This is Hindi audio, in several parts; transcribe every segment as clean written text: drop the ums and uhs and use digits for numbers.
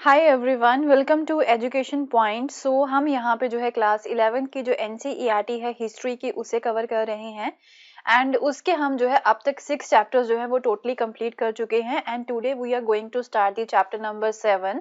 Hi everyone, welcome to education point. So हम यहाँ पे जो है क्लास 11 की जो एनसीईआरटी है हिस्ट्री की उसे कवर कर रहे हैं एंड उसके हम जो है अब तक 6 चैप्टर्स जो है वो टोटली कंप्लीट कर चुके हैं and today we are going to start the chapter number 7,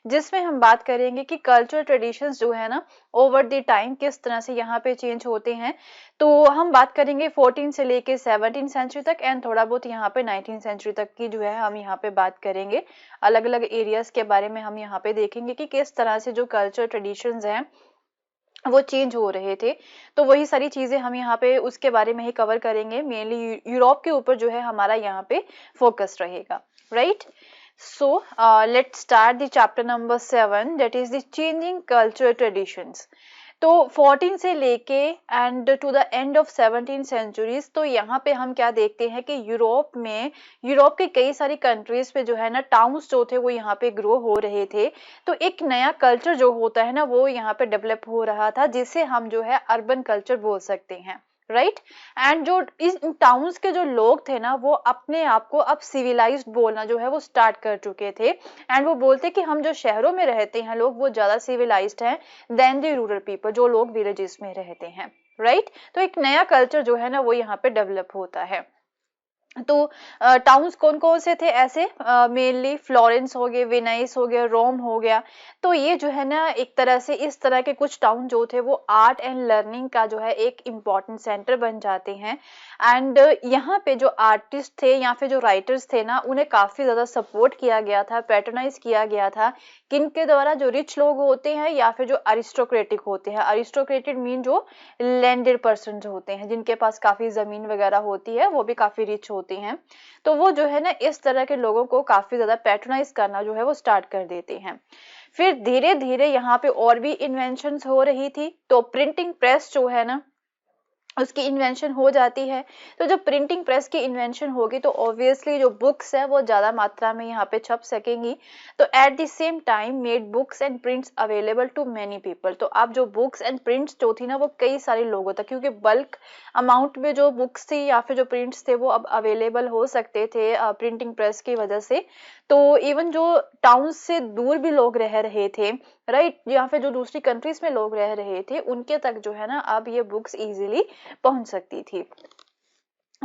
जिसमें हम बात करेंगे कि कल्चरल ट्रेडिशंस जो है ना ओवर द टाइम किस तरह से यहाँ पे चेंज होते हैं। तो हम बात करेंगे 14 से लेके 17 सेंचुरी तक एंड थोड़ा बहुत यहाँ पे 19 सेंचुरी तक की जो है हम यहाँ पे बात करेंगे। अलग अलग एरियाज के बारे में हम यहाँ पे देखेंगे कि किस तरह से जो कल्चर ट्रेडिशंस हैं वो चेंज हो रहे थे। तो वही सारी चीजें हम यहाँ पे उसके बारे में ही कवर करेंगे। मेनली यूरोप के ऊपर जो है हमारा यहाँ पे फोकस रहेगा, right. So let's start the chapter number 7, that is the changing cultural traditions. तो 14 से लेके and to the end of 17 centuries, तो यहाँ पे हम क्या देखते हैं कि यूरोप के कई सारी कंट्रीज पे जो है ना टाउन्स जो थे वो यहाँ पे ग्रो हो रहे थे। तो एक नया कल्चर जो होता है ना वो यहाँ पे डेवलप हो रहा था, जिसे हम जो है अर्बन कल्चर बोल सकते हैं, राइट। एंड जो इस टाउन्स के जो लोग थे ना वो अपने आप को अब सिविलाइज्ड बोलना जो है वो स्टार्ट कर चुके थे एंड वो बोलते कि हम जो शहरों में रहते हैं लोग वो ज्यादा सिविलाइज्ड हैं देन द रूरल पीपल, जो लोग विलेजेस में रहते हैं, राइट। तो एक नया कल्चर जो है ना वो यहाँ पे डेवलप होता है। तो टाउन्स कौन कौन से थे ऐसे, मेनली फ्लोरेंस हो गए, वेनाइस हो गया, रोम हो गया। तो ये जो है ना एक तरह से इस तरह के कुछ टाउन जो थे वो आर्ट एंड लर्निंग का जो है एक इम्पॉर्टेंट सेंटर बन जाते हैं एंड यहाँ पे जो आर्टिस्ट थे या फिर जो राइटर्स थे ना उन्हें काफी ज्यादा सपोर्ट किया गया था, पैट्रोनाइज किया गया था। किनके द्वारा? जो रिच लोग होते हैं या फिर जो अरिस्टोक्रेटिक होते हैं। अरिस्टोक्रेटिक मीन जो लैंडेड पर्सन होते हैं, जिनके पास काफी जमीन वगैरह होती है, वो भी काफी रिच होती हैं। तो वो जो है ना इस तरह के लोगों को काफी ज्यादा पैट्रोनाइज करना जो है वो स्टार्ट कर देते हैं। फिर धीरे धीरे यहाँ पे और भी इन्वेंशंस हो रही थी। तो प्रिंटिंग प्रेस जो है ना उसकी इन्वेंशन हो जाती है। तो जब प्रिंटिंग प्रेस की इन्वेंशन होगी तो ऑब्वियसली जो बुक्स है वो ज्यादा मात्रा में यहाँ पे छप सकेंगी। तो at the same time made books and prints available to many people. तो अब जो बुक्स एंड प्रिंट्स जो थी ना वो कई सारे लोगों तक, क्योंकि बल्क अमाउंट में जो बुक्स थी या फिर जो प्रिंट्स थे वो अब अवेलेबल हो सकते थे प्रिंटिंग प्रेस की वजह से। तो इवन जो टाउन से दूर भी लोग रह रहे थे, राइट, या फिर जो दूसरी कंट्रीज में लोग रह रहे थे उनके तक जो है ना अब ये बुक्स इजीली पहुंच सकती थी।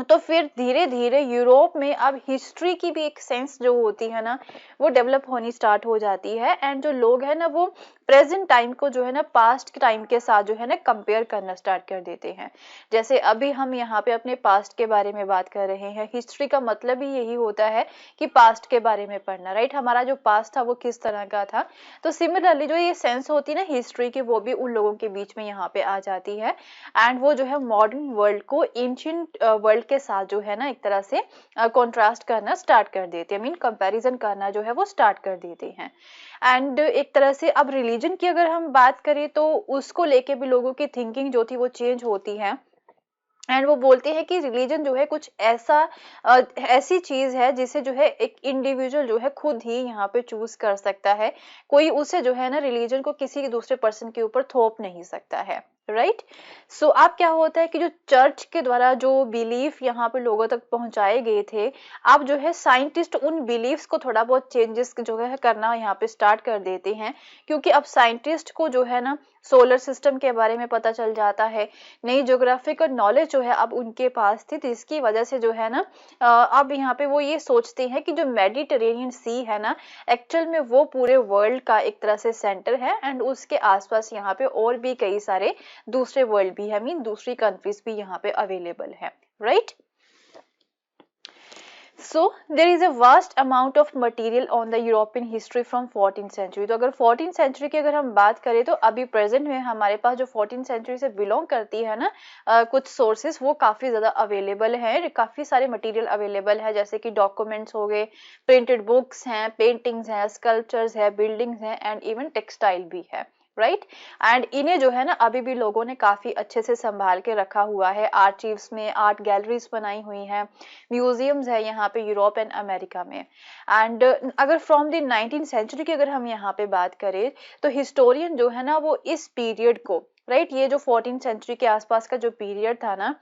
तो फिर धीरे धीरे यूरोप में अब हिस्ट्री की भी एक सेंस जो होती है ना वो डेवलप होनी स्टार्ट हो जाती है एंड जो लोग हैं ना वो प्रेजेंट टाइम को जो है ना पास्ट टाइम के साथ जो है ना कंपेयर करना स्टार्ट कर देते हैं। जैसे अभी हम यहाँ पे अपने पास्ट के बारे में बात कर रहे हैं। हिस्ट्री का मतलब ही यही होता है कि पास्ट के बारे में पढ़ना, राइट। हमारा जो पास्ट था वो किस तरह का था। तो सिमिलरली जो ये सेंस होती है ना हिस्ट्री की वो भी उन लोगों के बीच में यहाँ पे आ जाती है एंड वो जो है मॉडर्न वर्ल्ड को एंशिएंट वर्ल्ड के साथ जो है ना एक तरह से कॉन्ट्रास्ट करना स्टार्ट कर देते हैं, मीन कंपैरिजन करना जो है वो स्टार्ट कर देते हैं। एंड एक तरह से अब रिलीजन की अगर हम बात करें तो उसको लेके भी लोगों की थिंकिंग जो थी वो चेंज होती है एंड वो बोलते हैं कि रिलीजन जो है कुछ ऐसा ऐसी चीज है जिसे जो है एक इंडिविजुअल जो है खुद ही यहाँ पे चूज कर सकता है। कोई उसे जो है ना रिलीजन को किसी दूसरे पर्सन के ऊपर थोप नहीं सकता है, राइट। सो अब क्या होता है कि जो चर्च के द्वारा जो बिलीफ यहाँ पे लोगों तक पहुंचाए गए थे, अब जो है साइंटिस्ट उन बिलीफ्स को थोड़ा बहुत चेंजेस जो है करना यहाँ पे स्टार्ट कर देते हैं, क्योंकि अब साइंटिस्ट को जो है ना सोलर सिस्टम के बारे में पता चल जाता है। नई ज्योग्राफिकल नॉलेज जो है अब उनके पास थी, तो इसकी वजह से जो है ना अब यहाँ पे वो ये सोचते हैं कि जो मेडिटेरेनियन सी है ना एक्चुअल में वो पूरे वर्ल्ड का एक तरह से सेंटर है एंड उसके आसपास यहाँ पे और भी कई सारे दूसरे वर्ल्ड भी है, मीन दूसरी कंट्रीज भी यहाँ पे अवेलेबल है, right. So there is a vast amount of material on the European history from 14th century। तो अगर 14th century की अगर हम बात करें तो अभी प्रेजेंट में हमारे पास जो 14th century से बिलोंग करती है ना कुछ सोर्सेस वो काफी ज्यादा अवेलेबल है। काफी सारे मटेरियल अवेलेबल है, जैसे कि डॉक्यूमेंट्स हो गए, प्रिंटेड बुक्स हैं, पेंटिंग्स हैं, स्कल्पचर्स है, बिल्डिंग्स हैं एंड इवन टेक्सटाइल भी है, राइट। एंड इन्हें जो है ना अभी भी लोगों ने काफी अच्छे से संभाल के रखा हुआ है। आर्चीव्स में आर्ट गैलरीज बनाई हुई हैं, म्यूजियम्स है यहाँ पे यूरोप एंड अमेरिका में। एंड अगर फ्रॉम द 19th सेंचुरी की अगर हम यहाँ पे बात करें तो हिस्टोरियन जो है ना वो इस पीरियड को, राइट, ये जो 14th सेंचुरी के आसपास का जो पीरियड था ना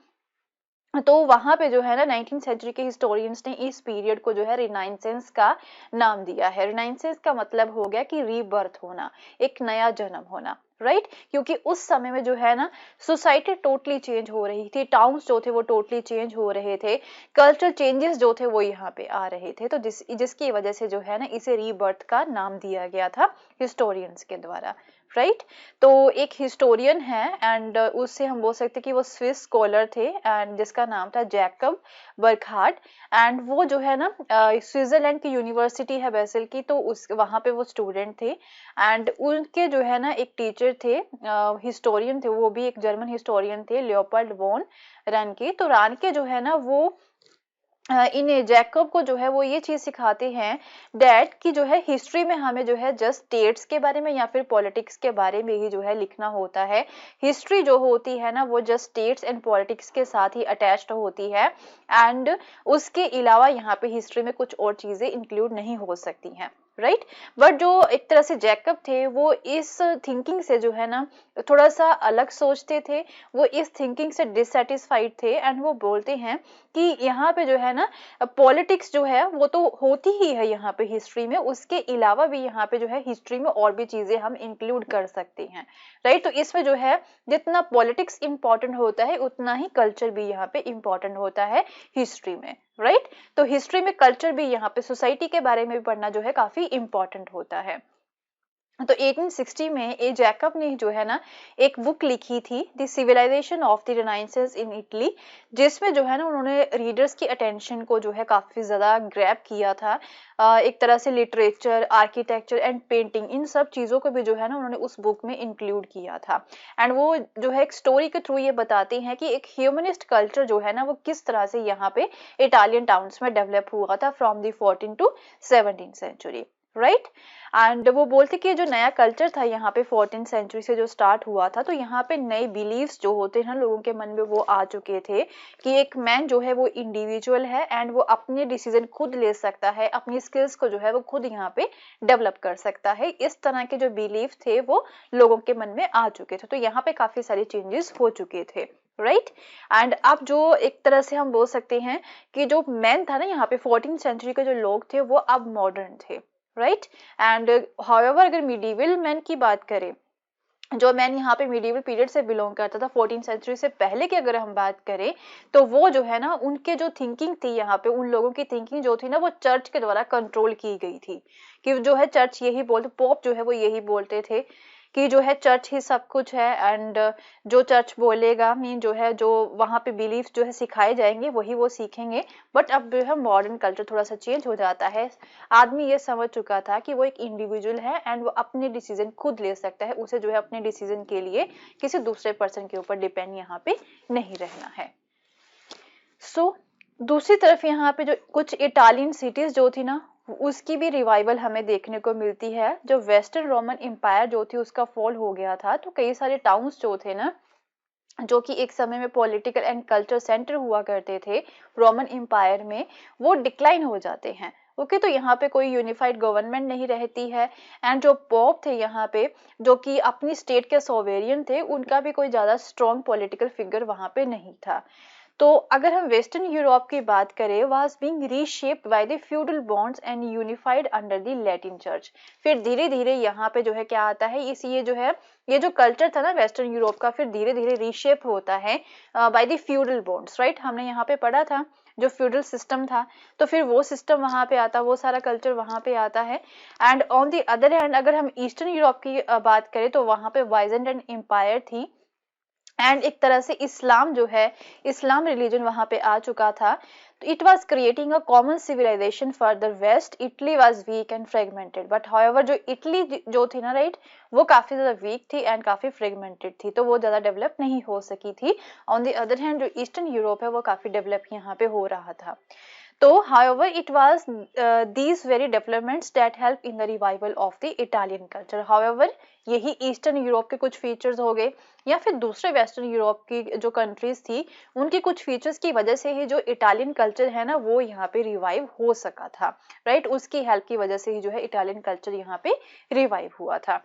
तो वहां पे जो है ना 19th सेंचुरी के हिस्टोरियंस ने इस पीरियड को जो है रिनाइंसेंस का नाम दिया है। रिनाइंसेंस का मतलब हो गया कि रीबर्थ होना, एक नया जन्म होना, राइट। क्योंकि उस समय में जो है ना सोसाइटी टोटली चेंज हो रही थी, टाउन्स जो थे वो टोटली चेंज हो रहे थे, कल्चरल चेंजेस जो थे वो यहाँ पे आ रहे थे। तो जिसकी वजह से जो है ना इसे रीबर्थ का नाम दिया गया था हिस्टोरियंस के द्वारा, राइट। तो एक हिस्टोरियन है एंड उससे हम बोल सकते कि वो स्विस स्कॉलर थे एंड जिसका नाम था जैकब बर्कहार्ट। एंड वो जो है ना स्विट्जरलैंड की यूनिवर्सिटी है बेसेल की, तो उस वहां पे वो स्टूडेंट थे एंड उनके जो है ना एक टीचर थे, हिस्टोरियन थे, वो भी एक जर्मन हिस्टोरियन थे, लियोपोल्ड वॉन रानके। तो रानके जो है ना वो इन जैकब को जो है वो ये चीज सिखाते हैं डैड की जो है हिस्ट्री में हमें जो है जस्ट स्टेट्स के बारे में या फिर पॉलिटिक्स के बारे में ही जो है लिखना होता है। हिस्ट्री जो होती है ना वो जस्ट स्टेट्स एंड पॉलिटिक्स के साथ ही अटैच्ड होती है एंड उसके अलावा यहाँ पे हिस्ट्री में कुछ और चीजें इंक्लूड नहीं हो सकती हैं, राइट। बट जो एक तरह से जैकब थे वो इस थिंकिंग से जो है ना थोड़ा सा अलग सोचते थे, वो इस थिंकिंग से डिससेटिस्फाइड थे एंड वो बोलते हैं कि यहाँ पे जो है ना पॉलिटिक्स जो है वो तो होती ही है यहाँ पे हिस्ट्री में, उसके अलावा भी यहाँ पे जो है हिस्ट्री में और भी चीजें हम इंक्लूड कर सकते हैं, राइट। तो इसमें जो है जितना पॉलिटिक्स इंपॉर्टेंट होता है उतना ही कल्चर भी यहाँ पे इंपॉर्टेंट होता है हिस्ट्री में, राइट। तो हिस्ट्री में कल्चर भी यहाँ पे सोसाइटी के बारे में भी पढ़ना जो है काफी इंपॉर्टेंट होता है। तो 1860 में ए जैकब ने जो है ना एक बुक लिखी थी the civilization of the renaissance in Italy, जिसमें जो है ना उन्होंने रीडर्स की अटेंशन को जो है काफी ज्यादा ग्रैब किया था। एक तरह से लिटरेचर, आर्किटेक्चर एंड पेंटिंग, इन सब चीजों को भी जो है ना उन्होंने उस बुक में इंक्लूड किया था। एंड वो जो है एक स्टोरी के थ्रू ये बताते हैं कि एक ह्यूमनिस्ट कल्चर जो है ना वो किस तरह से यहाँ पे इटालियन टाउन्स में डेवलप हुआ था from the 14 to 17 century, right. And वो बोलते कि जो नया कल्चर था यहाँ पे 14 सेंचुरी से जो स्टार्ट हुआ था, तो यहाँ पे नए बिलीव्स जो होते हैं लोगों के मन में वो आ चुके थे कि एक मैन जो है वो इंडिविजुअल है एंड वो अपने डिसीजन खुद ले सकता है, अपनी स्किल्स को जो है वो खुद यहाँ पे डेवलप कर सकता है। इस तरह के जो बिलीव थे वो लोगों के मन में आ चुके थे, तो यहाँ पे काफी सारे चेंजेस हो चुके थे, राइट। एंड अब जो एक तरह से हम बोल सकते हैं कि जो मैन था ना यहाँ पे 14 सेंचुरी के जो लोग थे वो अब मॉडर्न थे, राइट। एंड हाउएवर अगर मिडिवल मैन की बात करें, जो मैन यहाँ पे मिडिवल पीरियड से बिलोंग करता था 14 सेंचुरी से पहले की अगर हम बात करें, तो वो जो है ना उनके जो थिंकिंग थी यहाँ पे, उन लोगों की थिंकिंग जो थी ना वो चर्च के द्वारा कंट्रोल की गई थी कि जो है चर्च यही बोलते, पोप जो है वो यही बोलते थे कि जो है चर्च ही सब कुछ है एंड जो चर्च बोलेगा मीन जो है जो वहां पे बिलीफ जो है सिखाए जाएंगे वही वो सीखेंगे। बट अब जो है मॉडर्न कल्चर थोड़ा सा चेंज हो जाता है, आदमी ये समझ चुका था कि वो एक इंडिविजुअल है एंड वो अपने डिसीजन खुद ले सकता है, उसे जो है अपने डिसीजन के लिए किसी दूसरे पर्सन के ऊपर डिपेंड यहाँ पे नहीं रहना है। दूसरी तरफ यहाँ पे जो कुछ इटालियन सिटीज जो थी ना उसकी भी रिवाइवल हमें देखने को मिलती है। जो वेस्टर्न रोमन एम्पायर जो थी उसका फॉल हो गया था, तो कई सारे टाउन्स जो थे ना जो कि एक समय में पॉलिटिकल एंड कल्चर सेंटर हुआ करते थे रोमन एम्पायर में, वो डिक्लाइन हो जाते हैं। ओके, तो यहाँ पे कोई यूनिफाइड गवर्नमेंट नहीं रहती है एंड जो पॉप थे यहाँ पे जो कि अपनी स्टेट के सोवेरियन थे, उनका भी कोई ज्यादा स्ट्रॉन्ग पॉलिटिकल फिगर वहां पे नहीं था। तो अगर हम वेस्टर्न यूरोप की बात करें, was being reshaped by the feudal bonds and unified under the Latin church. फिर धीरे धीरे यहाँ पे जो है क्या आता है, इस ये जो है ये जो कल्चर था ना वेस्टर्न यूरोप का, फिर धीरे धीरे रीशेप होता है by the feudal bonds, right. हमने यहाँ पे पढ़ा था जो फ्यूडल सिस्टम था, तो फिर वो सिस्टम वहां पे आता, वो सारा कल्चर वहां पे आता है। And on the other hand अगर हम ईस्टर्न यूरोप की बात करें तो वहां पे वाइजेंटाइन एम्पायर थी एंड एक तरह से इस्लाम जो है, इस्लाम रिलीजन वहां पे आ चुका था। तो it was creating a common civilization for the west. Italy was weak and fragmented, but however जो इटली जो थी ना, राइट, वो काफी ज्यादा वीक थी एंड काफी फ्रेगमेंटेड थी, तो वो ज्यादा डेवलप नहीं हो सकी थी। ऑन द अदर हैंड जो ईस्टर्न यूरोप है वो काफी डेवलप यहाँ पे हो रहा था। तो however it was these very developments that help in the revival of the Italian culture. However यही ईस्टर्न यूरोप के कुछ फीचर्स हो गए या फिर दूसरे वेस्टर्न यूरोप की जो कंट्रीज थी उनके कुछ फीचर्स की वजह से ही जो इटालियन कल्चर है ना वो यहाँ पे रिवाइव हो सका था, राइट। उसकी हेल्प की वजह से ही जो है इटालियन कल्चर यहाँ पे रिवाइव हुआ था।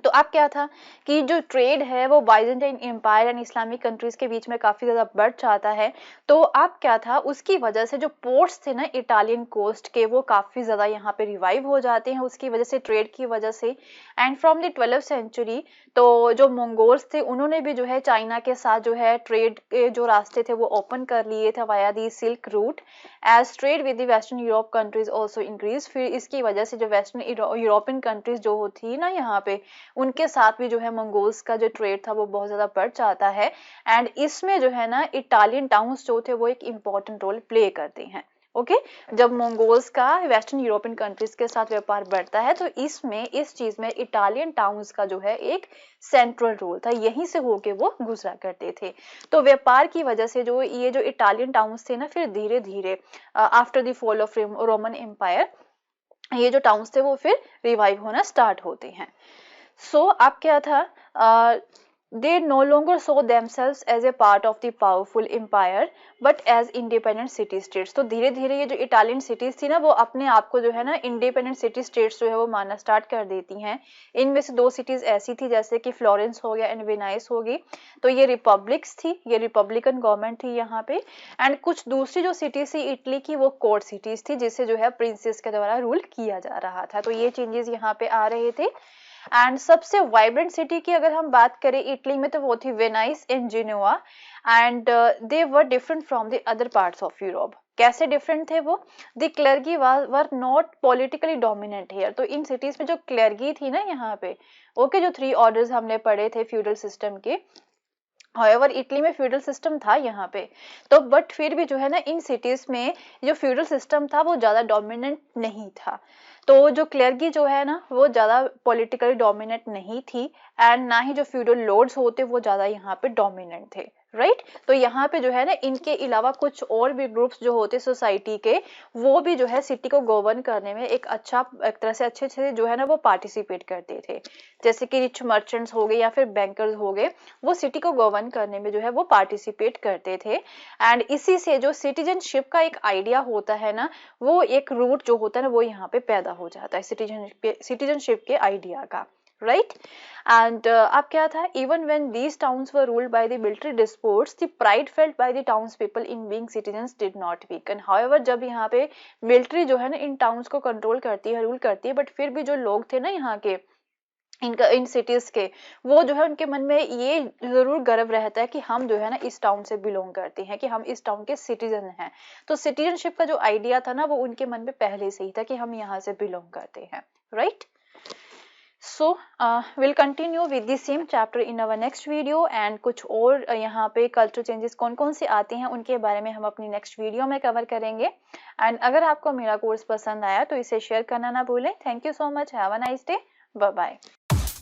तो अब क्या था कि जो ट्रेड है वो Byzantine empire and Islamic countries के बीच में काफी ज्यादा बढ़ जाता है। तो अब क्या था, उसकी वजह से जो पोर्ट्स थे ना इटालियन कोस्ट के, वो काफी ज्यादा यहाँ पे रिवाइव हो जाते हैं उसकी वजह से, ट्रेड की वजह से। And from the 12th century तो जो मंगोल्स थे उन्होंने भी जो है चाइना के साथ जो है ट्रेड के जो रास्ते थे वो ओपन कर लिए थे via the silk route, as trade with the western Europe countries also increase. फिर इसकी वजह से जो वेस्टर्न यूरोपियन कंट्रीज जो थी ना यहाँ पे, उनके साथ भी जो है मंगोल्स का जो ट्रेड था वो बहुत ज्यादा बढ़ जाता है। एंड इसमें जो है ना इटालियन टाउन्स जो थे वो एक इम्पोर्टेंट रोल प्ले करते हैं। ओके जब मंगोल्स का वेस्टर्न यूरोपियन कंट्रीज के साथ व्यापार बढ़ता है तो इसमें इस चीज में इटालियन टाउन्स का जो है एक सेंट्रल रोल था, यहीं से होके वो गुजरा करते थे। तो व्यापार की वजह से जो ये जो इटालियन टाउन्स थे ना, फिर धीरे धीरे after the fall of Roman empire ये जो टाउन्स थे वो फिर रिवाइव होना स्टार्ट होते हैं। सो अब क्या था, they no longer saw themselves as a part of the powerful empire but as independent city states। तो धीरे धीरे ये जो इटालियन सिटीज थी ना वो अपने आप को जो है ना इंडिपेंडेंट सिटी स्टेट्स जो है वो मानना स्टार्ट कर देती हैं। इनमें से दो सिटीज ऐसी थी जैसे कि फ्लोरेंस हो गया एंड वेनाइस होगी, तो ये रिपब्लिक्स थी, ये रिपब्लिकन गवर्नमेंट थी यहाँ पे। एंड कुछ दूसरी जो सिटीज थी इटली की वो कोर्ट सिटीज थी जिसे जो है प्रिंसेस के द्वारा रूल किया जा रहा था। तो ये चेंजेस यहाँ पे आ रहे थे। एंड सबसे वाइब्रेंट सिटी की अगर हम बात करें इटली में तो वो थी Venice and Genoa. And they were different from the other parts of Europe. कैसे डिफरेंट थे वो? The clergy were not politically dominant here. तो इन सिटीज में जो क्लर्गी थी ना यहाँ पे, ओके जो 3 ऑर्डर्स हमने पढ़े थे फ्यूडल सिस्टम के, हाउएवर इटली में फ्यूडल सिस्टम था यहाँ पे, तो बट फिर भी जो है ना इन सिटीज में जो फ्यूडल सिस्टम था वो ज्यादा डोमिनेंट नहीं था। तो जो क्लर्गी जो है ना वो ज्यादा पॉलिटिकली डोमिनेंट नहीं थी, एंड ना ही जो फ्यूडल लॉर्ड्स होते वो ज्यादा यहाँ पे डोमिनेंट थे, राइट। तो यहाँ पे जो है ना इनके अलावा कुछ और भी ग्रुप्स जो होते सोसाइटी के, वो भी जो है सिटी को गवर्न करने में एक तरह से अच्छे से जो है ना वो पार्टिसिपेट करते थे। जैसे कि रिच मर्चेंट्स हो गए या फिर बैंकर्स हो गए, वो सिटी को गवर्न करने में जो है वो पार्टिसिपेट करते थे। एंड इसी से जो सिटीजनशिप का एक आइडिया होता है ना, वो एक रूट जो होता है ना वो यहाँ पे पैदा हो जाता है सिटीजनशिप के आइडिया का, राइट। एंड अब क्या था, even when these towns were ruled by the military disputes the pride felt by the towns people in being citizens did not weaken. However जब यहाँ पे मिलिट्री जो है ना इन टाउन्स को कंट्रोल करती है, रूल करती है, बट फिर भी जो लोग थे ना यहाँ के इन सिटीज के, वो जो है उनके मन में ये जरूर गर्व रहता है कि हम जो है ना इस टाउन से बिलोंग करते हैं, कि हम इस टाउन के सिटीजन हैं। तो सिटीजनशिप का जो आइडिया था ना वो उनके मन में पहले से ही था कि हम यहाँ से बिलोंग करते हैं, right. So will continue with the same chapter in our next video. And कुछ और यहाँ पे कल्चर चेंजेस कौन कौन से आते हैं उनके बारे में हम अपनी नेक्स्ट वीडियो में कवर करेंगे। एंड अगर आपको मेरा कोर्स पसंद आया तो इसे शेयर करना ना भूलें। Thank you so much, have a nice day, bye bye.